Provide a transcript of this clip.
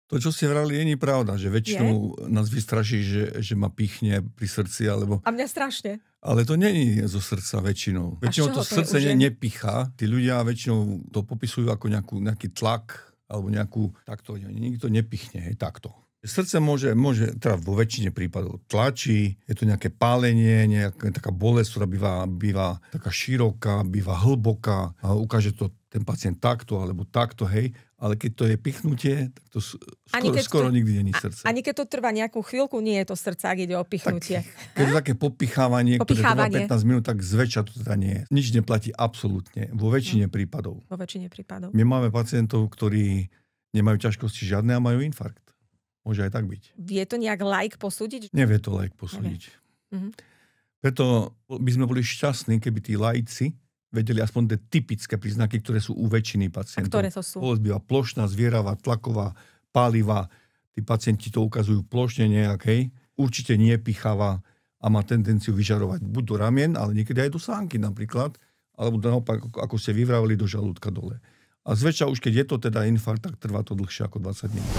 To, čo ste vrali, nie je pravda, že väčšinou nás vystraší, že ma pichne pri srdci, alebo... A mňa strašne. Ale to nie je zo srdca väčšinou. Väčšinou to srdce nepichá. Tí ľudia väčšinou to popisujú ako nejaký tlak, alebo nejakú... Takto, nikto nepichne, takto. Srdce môže, teda vo väčšine prípadov tlačí, je to nejaké pálenie, nejaká taká bolesť, ktorá býva taká široká, býva hlboká a ukáže to ten pacient takto alebo takto, hej. Ale keď to je pichnutie, tak to skoro nikdy není srdce. Ani keď to trvá nejakú chvíľku, nie je to srdce, ak ide o pichnutie. Keď je také popichávanie, ktoré trvá 15 minút, tak zväčša to teda nie je. Nič neplatí absolútne, vo väčšine prípadov. Vo väčšine prípadov. My máme pacientov, ktorí nemajú ťažkosti žiadne a majú infarkt. Môže aj tak byť. Vie to nejak laik posúdiť? Nevie to laik posúdiť. Preto by sme boli šťastní, keby tí laici vedeli aspoň tie typické príznaky, ktoré sú u väčšiny pacientov. A ktoré to sú? Bolesť býva plošná, zvieravá, tlaková, pálivá. Tí pacienti to ukazujú plošne nejakej. Určite nie picháva a má tendenciu vyžarovať buď do ramien, ale niekedy aj do sánky napríklad, alebo naopak, ako ste vyvravili, do žalúdka dole. A zväčša už keď je to teda infarkt, tak trvá to dlhšie ako 20 minút.